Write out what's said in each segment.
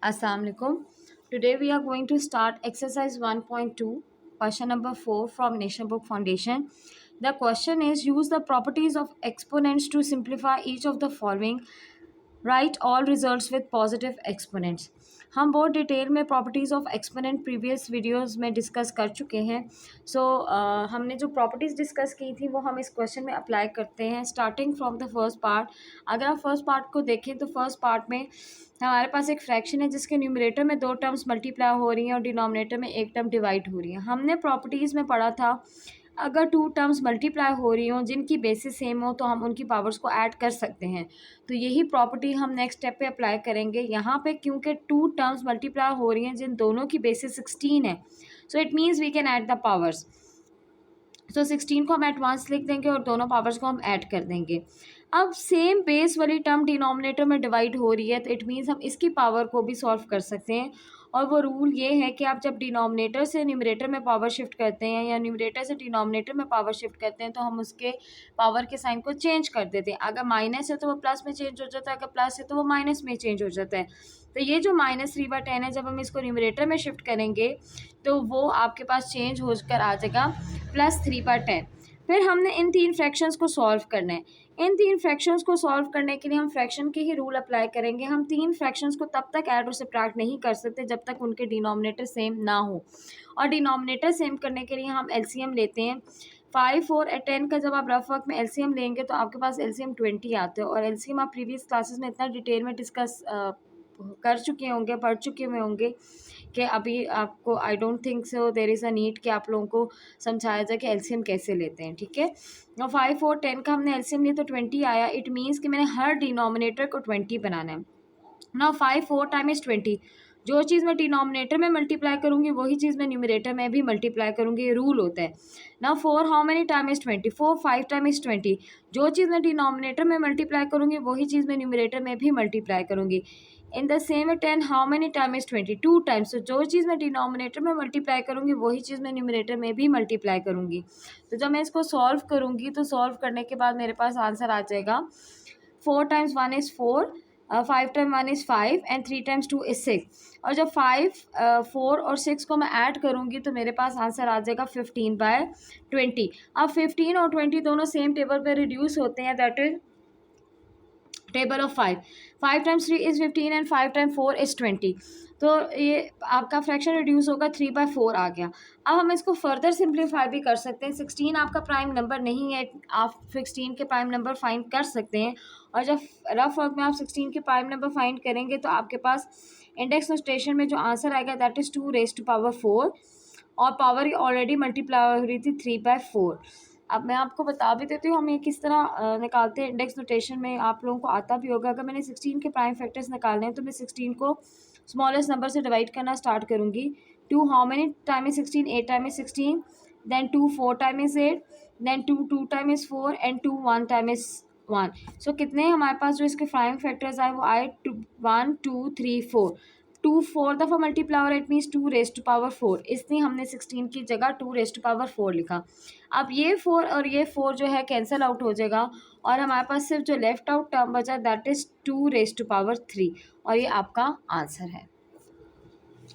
Assalamu alaikum. Today we are going to start exercise 1.2, question number 4 from Nation Book Foundation. The question is, use the properties of exponents to simplify each of the following. Right all results with positive exponents. हम बहुत detail में properties of exponent previous videos में discuss कर चुके हैं. सो हमने जो properties discuss की थी वो हम इस क्वेश्चन में अप्लाई करते हैं starting from the first part. अगर आप फर्स्ट पार्ट को देखें तो फर्स्ट पार्ट में हमारे पास एक फ्रैक्शन है जिसके न्यूमरेटर में 2 टर्म्स मल्टीप्लाई हो रही हैं और डिनोमिनेटर में 1 टर्म डिवाइड हो रही है. हमने प्रॉपर्टीज़ में पढ़ा था अगर 2 टर्म्स मल्टीप्लाई हो रही हों जिनकी बेसिस सेम हो तो हम उनकी पावर्स को ऐड कर सकते हैं. तो यही प्रॉपर्टी हम नेक्स्ट स्टेप पे अप्लाई करेंगे. यहाँ पे क्योंकि 2 टर्म्स मल्टीप्लाई हो रही हैं जिन दोनों की बेसिस 16 है, so it means we can add the powers. So 16 को हम एडवांस लिख देंगे और दोनों पावर्स को हम ऐड कर देंगे. अब सेम बेस वाली टर्म डिनोमिनेटर में डिवाइड हो रही है तो इट मीन्स हम इसकी पावर को भी सॉल्व कर सकते हैं. और वो रूल ये है कि आप जब डिनोमिनेटर से न्यूमरेटर में पावर शिफ्ट करते हैं या न्यूमरेटर से डिनोमिनेटर में पावर शिफ्ट करते हैं तो हम उसके पावर के साइन को चेंज कर देते हैं. अगर माइनस है तो वो प्लस में चेंज हो जाता है, अगर प्लस है तो वो माइनस में चेंज हो जाता है. तो ये जो -3/10 है जब हम इसको न्यूमरेटर में शिफ्ट करेंगे तो वो आपके पास चेंज होकर आ जाएगा +3/10. फिर हमने इन 3 फ्रैक्शंस को सॉल्व करना है. इन 3 फ्रैक्शंस को सॉल्व करने के लिए हम फ्रैक्शन के ही रूल अप्लाई करेंगे. हम 3 फ्रैक्शंस को तब तक ऐड और सब्ट्रैक्ट नहीं कर सकते जब तक उनके डिनोमिनेटर सेम ना हो. और डिनोमिनेटर सेम करने के लिए हम एलसीएम लेते हैं. 5, 4 और 10 का जब आप रफ वर्क में एलसीएम लेंगे तो आपके पास एलसीएम 20 आते हो. और एलसीएम आप प्रीवियस क्लासेस में इतना डिटेल में डिस्कस कर चुके होंगे, पढ़ चुके हुए होंगे कि अभी आपको I don't think so there is a need कि आप लोगों को समझाया जाए कि एलसीएम कैसे लेते हैं. ठीक है. और 5 और 10 का हमने एलसीएम लिया तो 20 आया. इट मीन्स कि मैंने हर डिनोमिनेटर को 20 बनाना है. Now 5 4 time is 20. जो चीज़ मैं डिनोमिनेटर में मल्टीप्लाई करूँगी वही चीज़ मैं न्यूमरेटर में भी मल्टीप्लाई करूँगी. ये रूल होता है. Now 4 how many time is 20. 4 5 time is 20. जो चीज़ मैं डिनोमिनेटर में मल्टीप्लाई करूँगी वही चीज़ मैं न्यूमरेटर में भी मल्टीप्लाई करूँगी. In the same 10 how many time is 20. 2 times. तो जो चीज़ मैं डिनोमिनेटर में मल्टीप्लाई करूँगी वही चीज़ मैं न्यूमरेटर में भी मल्टीप्लाई करूँगी. तो जब मैं इसको सॉल्व करूँगी तो सॉल्व करने के बाद मेरे पास आंसर आ जाएगा 4 times 1 is 4, 5 time 1 is 5 and 3 times 2 is 6. और जब 5, 4 और 6 को मैं ऐड करूँगी तो मेरे पास आंसर आ जाएगा 15/20. अब 15 और 20 दोनों सेम टेबल पे रिड्यूस होते हैं. That is table of 5. 5 times 3 is 15 and 5 time 4 is 20. तो ये आपका फ्रैक्शन रिड्यूस होगा 3/4 आ गया. अब हम इसको फर्दर सिंप्लीफाई भी कर सकते हैं. 16 आपका प्राइम नंबर नहीं है, आप 16 के प्राइम नंबर फाइंड कर सकते हैं. और जब रफ वर्क में आप 16 के प्राइम नंबर फाइंड करेंगे तो आपके पास इंडेक्स नोटेशन में जो आंसर आएगा दैट इज़ 2⁴. और पावर ऑलरेडी मल्टीप्लाई हो रही थी 3/4. अब मैं आपको बता भी देती हूँ हम ये किस तरह निकालते हैं. इंडेक्स नोटेशन में आप लोगों को आता भी होगा. अगर मैंने 16 के प्राइम फैक्टर्स निकालने हैं तो मैं 16 को स्मॉलेस्ट नंबर से डिवाइड करना स्टार्ट करूँगी. 2 how many time is 16. 8 time is 16. Then 2 4 time is 8. Then 2 2 time is 4 and 2 1 time is 1. So कितने हमारे पास जो इसके प्राइम फैक्टर्स आए वो आए 1 2 3 4. 2 4 दफ़ा मल्टीप्लाई हो रहा है. It means 2⁴. इसलिए हमने 16 की जगह 2⁴ लिखा. अब ये 4 और ये 4 जो है कैंसिल आउट हो जाएगा और हमारे पास सिर्फ जो लेफ्ट आउट टर्म बचा दैट इज़ 2⁻3. और ये आपका आंसर है.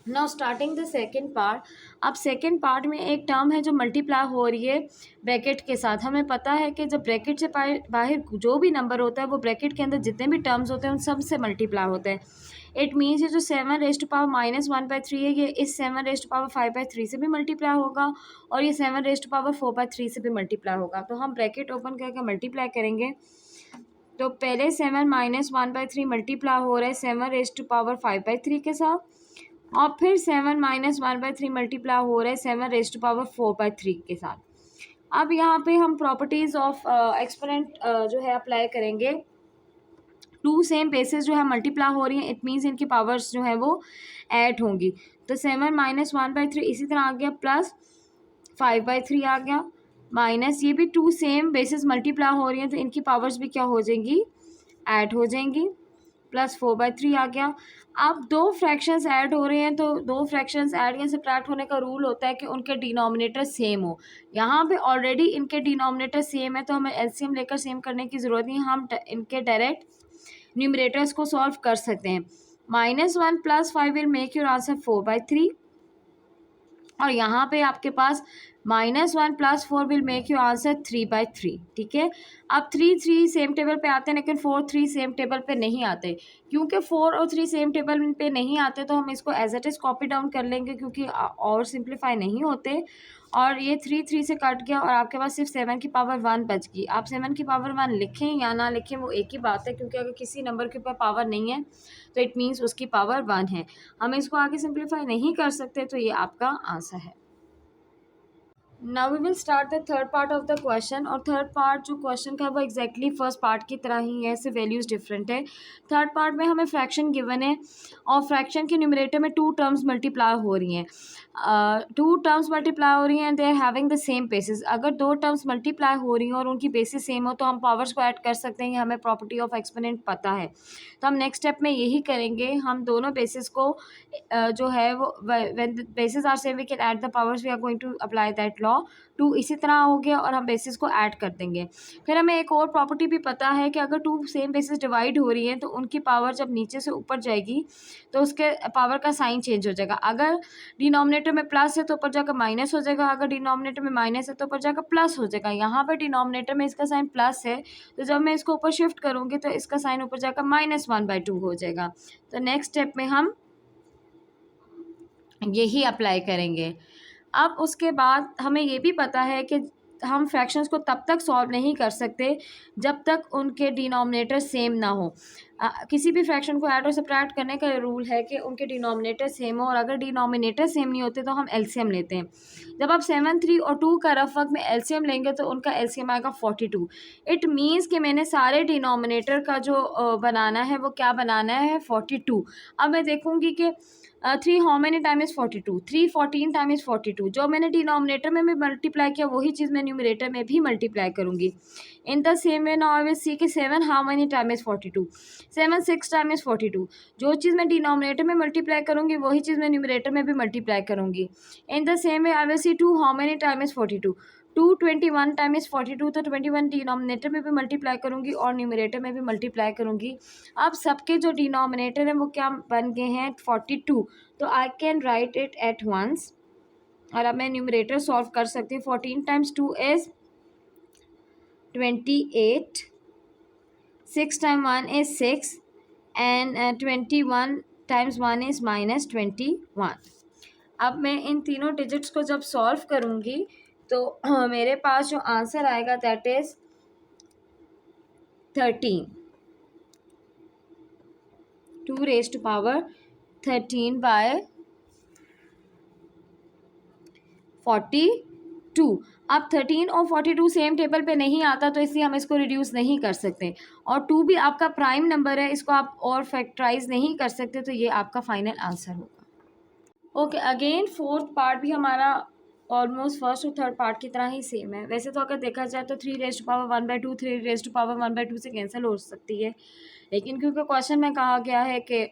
Now starting the second part. अब सेकेंड पार्ट में एक टर्म है जो मल्टीप्लाई हो रही है ब्रैकेट के साथ. हमें पता है कि जब ब्रैकेट से बाहर जो भी नंबर होता है वो ब्रैकेट के अंदर जितने भी टर्म्स होते हैं उन सब से मल्टीप्लाई होते हैं. इट मीन्स ये जो 7⁻⁻⁻1/3 है ये इस 7⁻5/3 से भी मल्टीप्लाई होगा और ये 7⁻4/3 से भी मल्टीप्लाई होगा. तो हम ब्रैकेट ओपन करके मल्टीप्लाई करेंगे. तो पहले 7-1/3 मल्टीप्लाई हो रहा है 7⁻5/3 के साथ. और फिर 7-1/3 मल्टीप्लाई हो रहा है 7⁻4/3 के साथ. अब यहाँ पे हम प्रॉपर्टीज़ ऑफ एक्सपोनेंट जो है अप्लाई करेंगे. 2 सेम बेसिस जो है मल्टीप्लाई हो रही हैं. इट मीन्स इनकी पावर्स जो है वो ऐड होंगी. तो 7-1/3 इसी तरह आ गया प्लस 5/3 आ गया माइनस ये भी 2 सेम बेसिस मल्टीप्लाई हो रही हैं तो इनकी पावर्स भी क्या हो जाएंगी, ऐड हो जाएंगी. प्लस 4/3 आ गया. अब 2 फ्रैक्शंस ऐड हो रहे हैं तो 2 फ्रैक्शंस ऐड या सब्ट्रैक्ट होने का रूल होता है कि उनके डिनोमिनेटर सेम हो. यहाँ पे ऑलरेडी इनके डिनोमिनेटर सेम है तो हमें एलसीएम लेकर सेम करने की ज़रूरत नहीं. हम इनके डायरेक्ट न्यूमरेटर्स को सॉल्व कर सकते हैं. -1 + 5 विल मेक योर आंसर 4/3, और यहाँ पे आपके पास -1 + 4 विल मेक यू आंसर 3/3। ठीक है, अब 3 सेम टेबल पे आते हैं, लेकिन 4 3 सेम टेबल पे नहीं आते। क्योंकि 4 और 3 सेम टेबल पे नहीं आते तो हम इसको as it is copy down कर लेंगे, क्योंकि और सिंप्लीफाई नहीं होते। और ये 3 से कट गया और आपके पास सिर्फ 7 की पावर 1 बच गई। आप 7 की पावर 1 लिखें या ना लिखें वो एक ही बात है, क्योंकि अगर किसी नंबर के ऊपर पावर नहीं है तो इट मीन्स उसकी पावर 1 है। हम इसको आगे सिंप्लीफाई नहीं कर सकते, तो ये आपका आंसर है। Now we will start the third part of the question. और थर्ड पार्ट जो क्वेश्चन का वो एग्जैक्टली फर्स्ट पार्ट की तरह ही है, सिर्फ वैल्यूज डिफरेंट है। थर्ड पार्ट में हमें फ्रैक्शन गिवन है और फ्रैक्शन के न्यूमरेटर में 2 टर्म्स मल्टीप्लाई हो रही हैं। 2 टर्म्स मल्टीप्लाई हो रही हैं, they are having the same basis. अगर 2 टर्म्स मल्टीप्लाई हो रही हैं और उनकी बेसिस सेम हो तो हम पावर्स को ऐड कर सकते हैं, ये हमें प्रॉपर्टी ऑफ एक्सपोनेंट पता है। तो हम नेक्स्ट स्टेप में यही करेंगे, हम दोनों बेसिस को जो है वो when the basis are same we can add the powers, we are going to apply that law. 2 इसी तरह हो गया और हम बेसिस को ऐड कर देंगे। फिर हमें एक और प्रॉपर्टी भी पता है कि अगर 2 सेम बेसिस डिवाइड हो रही हैं तो उनकी पावर जब नीचे से ऊपर जाएगी तो उसके पावर का साइन चेंज हो जाएगा। अगर डिनोमिनेटर में प्लस है तो ऊपर जाकर माइनस हो जाएगा, अगर डिनोमिनेटर में माइनस है तो ऊपर जाकर प्लस हो जाएगा। यहाँ पर डिनोमिनेटर में इसका साइन प्लस है, तो जब मैं इसको ऊपर शिफ्ट करूँगी तो इसका साइन ऊपर जाकर -1/2 हो जाएगा। तो नेक्स्ट स्टेप में हम यही अप्लाई करेंगे। अब उसके बाद हमें ये भी पता है कि हम फ्रैक्शंस को तब तक सॉल्व नहीं कर सकते जब तक उनके डिनोमिनेटर सेम ना हो। किसी भी फ्रैक्शन को ऐड और सब्ट्रैक्ट करने का रूल है कि उनके डिनोमिनेटर सेम हो, और अगर डिनोमिनेटर सेम नहीं होते तो हम एलसीएम लेते हैं। जब आप 7 3 और 2 का रफ वर्क में एलसीएम लेंगे तो उनका एलसीएम आएगा 42। इट मीन्स कि मैंने सारे डिनोमिनेटर का जो बनाना है वो क्या बनाना है, 42। अब मैं देखूंगी कि 3 how many time is 42, 3 14 time is 42। जो मैंने डिनोमिनेटर में भी मल्टीप्लाई किया वही चीज़ मैं न्यूमरेटर में भी मल्टीप्लाई करूँगी। In the same way now I will see कि 7 how many time is 42, 7 6 time is 42। जो चीज़ मैं डिनोमिनेटर में मल्टीप्लाई करूँगी वही चीज़ मैं न्यूमरेटर में भी मल्टीप्लाई करूँगी। In the same way I will see 2 how many time is 42, 2 21 time is 42। तो 21 डिनोमिनेटर में भी मल्टीप्लाई करूँगी और न्यूमरेटर में भी मल्टीप्लाई करूँगी। अब सबके जो डिनोमिनेटर हैं वो क्या बन गए हैं, 42। तो I can write it at once. और अब मैं न्यूमरेटर सॉल्व कर सकती हूँ। 14 times 2 is 28, 6 time 1 is 6 and 21 times 1 is -21। अब मैं इन तीनों डिजिट्स को जब सॉल्व करूँगी तो मेरे पास जो आंसर आएगा that is 13, 2 raised to power 13/42। अब 13 और 42 सेम टेबल पे नहीं आता तो इसलिए हम इसको रिड्यूस नहीं कर सकते, और 2 भी आपका प्राइम नंबर है, इसको आप और फैक्टराइज नहीं कर सकते, तो ये आपका फाइनल आंसर होगा। ओके, अगेन फोर्थ पार्ट भी हमारा ऑलमोस्ट फर्स्ट और थर्ड पार्ट की तरह ही सेम है। वैसे तो अगर देखा जाए तो 3 raised to power 1/2 3 raised to power 1/2 से कैंसिल हो सकती है, लेकिन क्योंकि क्वेश्चन में कहा गया है कि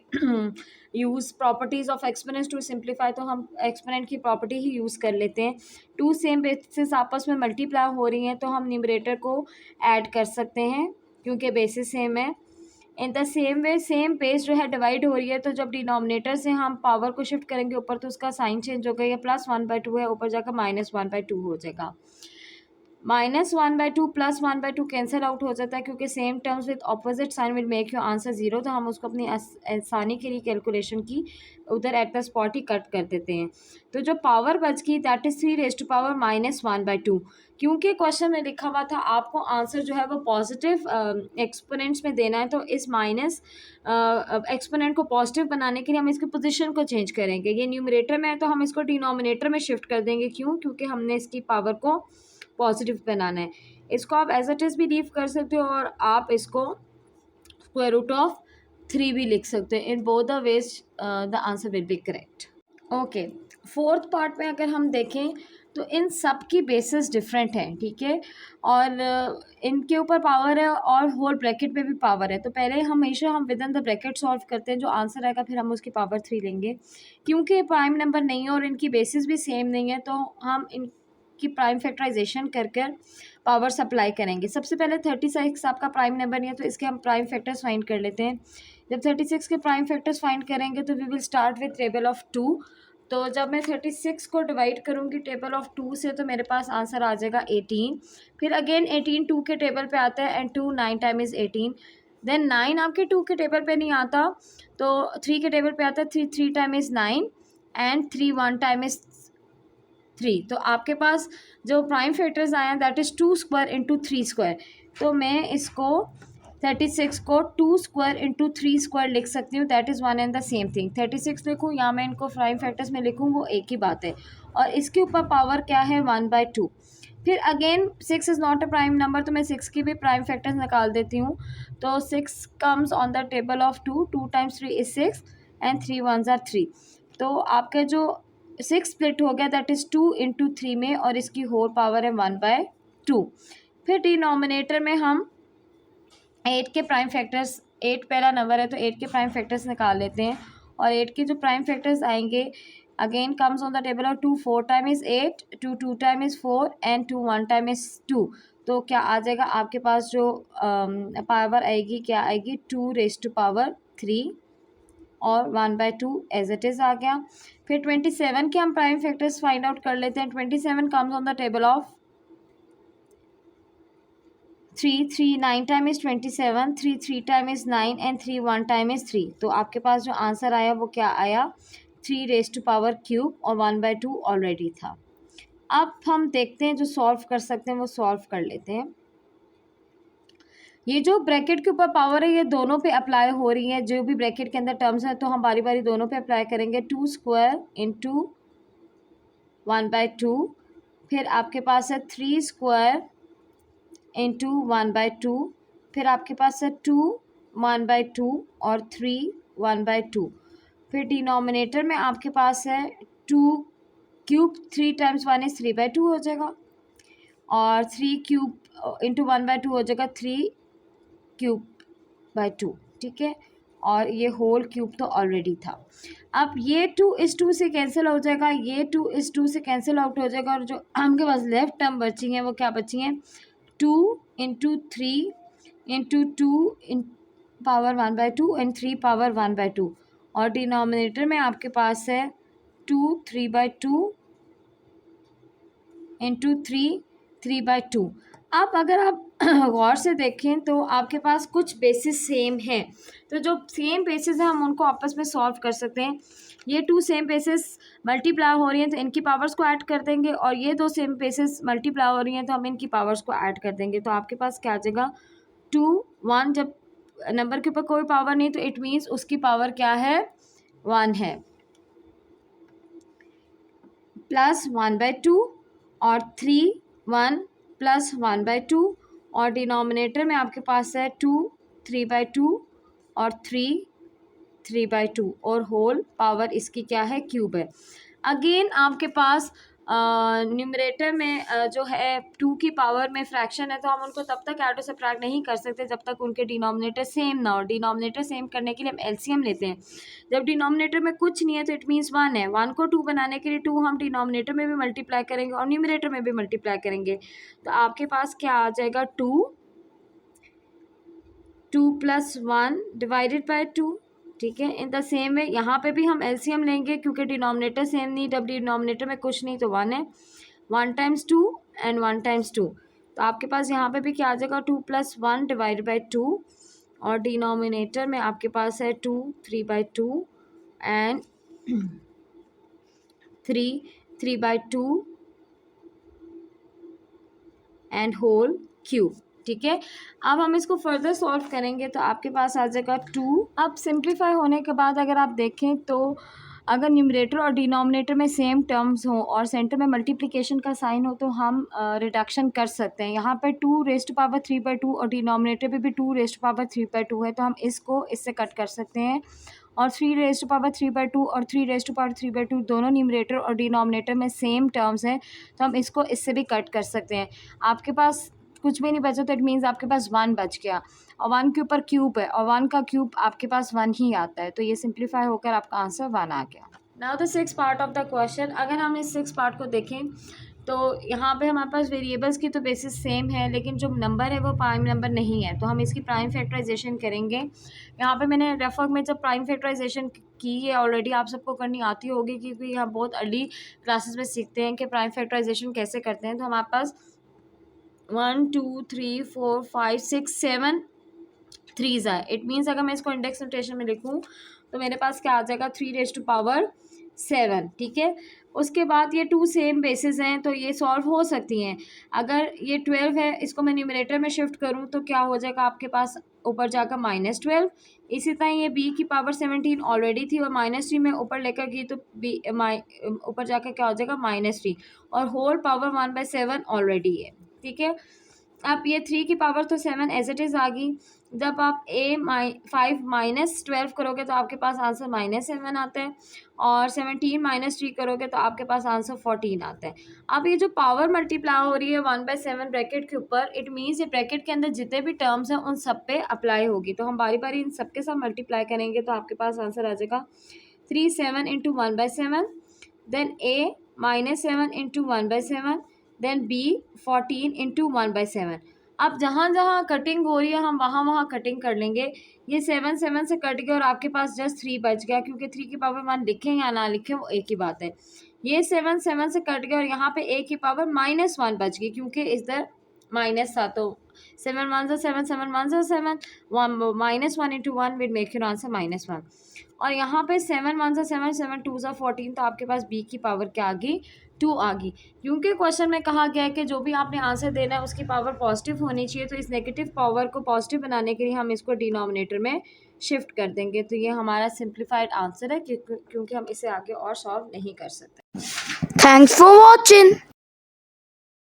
use properties of exponents to simplify, तो हम एक्सपोनेंट की प्रॉपर्टी ही यूज़ कर लेते हैं। 2 सेम बेसिस आपस में मल्टीप्लाई हो रही हैं तो हम न्यूमरेटर को ऐड कर सकते हैं क्योंकि बेसिस सेम है। In the same way same base जो है डिवाइड हो रही है, तो जब डिनोमिनेटर से हम पावर को शिफ्ट करेंगे ऊपर तो उसका साइन चेंज होगा, ये +1/2 है, ऊपर जाकर -1/2 हो जाएगा। -1/2 +1/2 कैंसिल आउट हो जाता है क्योंकि same terms with opposite sign will make your answer 0। तो हम उसको अपनी आसानी के लिए कैलकुलेशन की उधर at the spot he cut कर देते हैं। तो जो पावर बच गई that is 3 raised to power -1/2। क्योंकि क्वेश्चन में लिखा हुआ था आपको आंसर जो है वो पॉजिटिव एक्सपोनेंट्स में देना है, तो इस माइनस एक्सपोनेंट को पॉजिटिव बनाने के लिए हम इसकी पोजीशन को चेंज करेंगे। ये न्यूमरेटर में है तो हम इसको डिनोमिनेटर में शिफ्ट कर देंगे। क्यों? क्योंकि हमने इसकी पावर को पॉजिटिव बनाना है। इसको आप एज इट इज़ भी लीव कर सकते हो और आप इसको √3 भी लिख सकते हैं। In both the ways the answer will be correct. Okay, fourth part में अगर हम देखें तो इन सब की बेसिस डिफरेंट हैं, ठीक है, और इनके ऊपर पावर है और होल ब्रैकेट पे भी पावर है। तो पहले हमेशा हम with in the bracket solve करते हैं, जो आंसर आएगा फिर हम उसकी पावर 3 लेंगे। क्योंकि प्राइम नंबर नहीं है और इनकी बेसिस भी सेम नहीं है तो हम इनकी प्राइम फैक्टराइजेशन कर कर पावर सप्लाई करेंगे। सबसे पहले 36 आपका प्राइम नंबर नहीं है तो इसके हम प्राइम फैक्टर्स फाइंड कर लेते हैं। जब 36 के प्राइम फैक्टर्स फाइंड करेंगे तो we will start with table of 2। तो जब मैं 36 को डिवाइड करूँगी टेबल ऑफ 2 से तो मेरे पास आंसर आ जाएगा 18। फिर अगेन 18 2 के टेबल पे आता है एंड 2 9 टाइम इज़ 18। देन 9 आपके 2 के टेबल पे नहीं आता तो 3 के टेबल पे आता है। 3 3 time is 9 and 3 1 time is 3। तो आपके पास जो प्राइम फैक्टर्स आए हैं that is 2 square into 3 square. तो मैं इसको 36 को 2 स्क्वायर इंटू 3 स्क्वायर लिख सकती हूँ। That is one and the same thing. 36 लिखूँ या मैं इनको प्राइम फैक्टर्स में लिखूँ वो एक ही बात है। और इसके ऊपर पावर क्या है 1/2। फिर again 6 is not a prime number तो मैं 6 की भी प्राइम फैक्टर्स निकाल देती हूँ। तो 6 comes on the table of 2। 2 times 3 is 6 and 3 1s are 3। तो आपका जो 6 स्प्लिट हो गया दैट इज़ 2 इंटू 3 में और इसकी होल पावर है 1/2। फिर डिनोमिनेटर में हम 8 के प्राइम फैक्टर्स, 8 पहला नंबर है तो 8 के प्राइम फैक्टर्स निकाल लेते हैं। और 8 के जो प्राइम फैक्टर्स आएंगे again comes on the table of 2। 4 time is 8, 2 2 time is 4 and 2 1 time is 2। तो क्या आ जाएगा आपके पास जो पावर आएगी क्या आएगी 2⁻³ और 1/2 एज इट इज़ आ गया। फिर 27 के हम प्राइम फैक्टर्स फाइंड आउट कर लेते हैं। 27 comes on the table of 3 3 9 time is 27, 3 3 time is 9 and 3 1 time is 3। तो आपके पास जो आंसर आया वो क्या आया 3⁻³ और 1/2 ऑलरेडी था। अब हम देखते हैं जो सॉल्व कर सकते हैं वो सॉल्व कर लेते हैं। ये जो ब्रैकेट के ऊपर पावर है ये दोनों पे अप्लाई हो रही है, जो भी ब्रैकेट के अंदर टर्म्स है तो हम बारी बारी दोनों पे अप्लाई करेंगे। 2 स्क्वायर इंटू 1/2। फिर आपके पास है 3 स्क्वायर इंटू 1/2। फिर आपके पास है 2 1/2 और 3 1/2। फिर डिनोमिनेटर में आपके पास है 2³ 3 टाइम्स 1 इज़ 3/2 हो जाएगा और 3³ इंटू 1/2 हो जाएगा 3³/2। ठीक है, और ये होल क्यूब तो ऑलरेडी था। अब ये 2 इस 2 से कैंसिल हो जाएगा, ये 2 इस 2 से कैंसिल आउट हो जाएगा और जो आपके पास लेफ्ट टर्म बची हैं वो क्या बची हैं 2 into 3 into 2 in power 1/2 and 3 power 1/2। और डिनोमिनेटर में आपके पास है 2 3/2 इंटू 3 3/2। अब अगर आप गौर से देखें तो आपके पास कुछ बेसिस सेम हैं, तो जो सेम बेसिस है हम उनको आपस में सॉल्व कर सकते हैं। ये 2 सेम बेसिस मल्टीप्लाई हो रही हैं तो इनकी पावर्स को ऐड कर देंगे और ये 2 सेम बेसिस मल्टीप्लाई हो रही हैं तो हम इनकी पावर्स को ऐड कर देंगे। तो आपके पास क्या आ जाएगा 2 1। जब नंबर के ऊपर कोई पावर नहीं तो इट मीन्स उसकी पावर क्या है 1 है, प्लस 1/2 और 3 1 प्लस 1/2 और डिनोमिनेटर में आपके पास है 2 3/2 और 3 3/2 और होल पावर इसकी क्या है क्यूब है। अगेन आपके पास न्यूमरेटर में जो है 2 की पावर में फ्रैक्शन है तो हम उनको तब तक ऐड और सब्ट्रैक्ट नहीं कर सकते जब तक उनके डिनोमिनेटर सेम ना हो। डिनोमिनेटर सेम करने के लिए हम एलसीएम लेते हैं। जब डिनोमिनेटर में कुछ नहीं है तो इट मीन्स 1 है। 1 को 2 बनाने के लिए 2 हम डिनोमिनेटर में भी मल्टीप्लाई करेंगे और न्यूमरेटर में भी मल्टीप्लाई करेंगे। तो आपके पास क्या आ जाएगा 2 + 1 डिवाइडेड बाय 2। ठीक है, इन द सेम वे यहाँ पे भी हम एलसीएम लेंगे क्योंकि डिनोमिनेटर सेम नहीं, जब डिनोमिनेटर में कुछ नहीं तो 1 है। 1 टाइम्स 2 एंड 1 टाइम्स 2। तो आपके पास यहाँ पे भी क्या आ जाएगा 2 + 1 डिवाइडेड बाय 2 और डिनोमिनेटर में आपके पास है 2 3/2 एंड 3 3/2 एंड होल क्यूब। ठीक है, अब हम इसको फर्दर सॉल्व करेंगे तो आपके पास आ जाएगा 2। अब सिंप्लीफाई होने के बाद अगर आप देखें तो अगर न्यूमरेटर और डिनोमिनेटर में सेम टर्म्स हों और सेंटर में मल्टीप्लिकेशन का साइन हो तो हम रिडक्शन कर सकते हैं। यहाँ पर 2⁻³ और डिनोमिनेटर पे भी 2⁻³ है तो हम इसको इससे कट कर सकते हैं और 3⁻³ और 3⁻³ दोनों न्यूमरेटर और डिनोमिनेटर में सेम टर्म्स हैं तो हम इसको इससे भी कट कर सकते हैं। आपके पास कुछ भी नहीं बचा तो इट मीन्स आपके पास 1 बच गया और 1 के ऊपर क्यूब है और 1 का क्यूब आपके पास 1 ही आता है तो ये सिंप्लीफाई होकर आपका आंसर 1 आ गया। Now the 6th part of the question. अगर हम इस 6th पार्ट को देखें तो यहाँ पे हमारे पास वेरिएबल्स की तो बेसिस सेम है, लेकिन जो नंबर है वो प्राइम नंबर नहीं है, तो हम इसकी प्राइम फैक्टराइजेशन करेंगे। यहाँ पे मैंने रेफर में जब प्राइम फैक्टराइजेशन की है ऑलरेडी, आप सबको करनी आती होगी क्योंकि हम बहुत अर्ली क्लासेस में सीखते हैं कि प्राइम फैक्टराइजेशन कैसे करते हैं। तो हमारे पास 1 2 3 4 5 6 7 थ्रीज है। इट मीन्स अगर मैं इसको इंडेक्स नोटेशन में लिखूँ तो मेरे पास क्या आ जाएगा 3⁻⁷, ठीक है। उसके बाद ये 2 सेम बेसिस हैं तो ये सॉल्व हो सकती हैं। अगर ये 12 है, इसको मैं न्यूमरेटर में शिफ्ट करूँ तो क्या हो जाएगा आपके पास ऊपर जाकर -12। इसी तरह ये b की पावर 17 ऑलरेडी थी और -3 में ऊपर लेकर गई तो b ऊपर जाकर क्या हो जाएगा -3, और होल पावर 1/7 ऑलरेडी है, ठीक है। अब ये 3 की पावर तो 7 एज इट इज़ आ गई। जब आप 5 - 12 करोगे तो आपके पास आंसर -7 आता है, और 17 - 3 करोगे तो आपके पास आंसर 14 आता है। अब ये जो पावर मल्टीप्लाई हो रही है 1/7 ब्रैकेट के ऊपर, इट मीन्स ये ब्रैकेट के अंदर जितने भी टर्म्स हैं उन सब पे अप्लाई होगी। तो हम बारी बारी इन सब के साथ मल्टीप्लाई करेंगे तो आपके पास आंसर आ जाएगा 3 7 × 1/7, देन a -7 × 1/7, देन b 14 × 1/7। अब जहाँ जहाँ कटिंग हो रही है हम वहाँ वहाँ कटिंग कर लेंगे। ये 7 7 से कट गया और आपके पास जस्ट 3 बच गया, क्योंकि 3 की पावर 1 लिखें या ना लिखें वो एक ही बात है। ये 7 7 से कट गया और यहाँ पे a की पावर -1 बच गई, क्योंकि इधर माइनस था। तो 7 1 7 7 1 7 -1 × 1 विल मेक योर आंसर -1। और यहाँ पे 7 1 7 7 2 14, तो आपके पास b की पावर क्या आ गई 2 आ गई। क्योंकि क्वेश्चन में कहा गया है कि जो भी आपने आंसर देना है उसकी पावर पॉजिटिव होनी चाहिए, तो इस नेगेटिव पावर को पॉजिटिव बनाने के लिए हम इसको डिनोमिनेटर में शिफ्ट कर देंगे। तो ये हमारा सिंप्लीफाइड आंसर है, क्योंकि हम इसे आगे और सॉल्व नहीं कर सकते। Thanks for watching.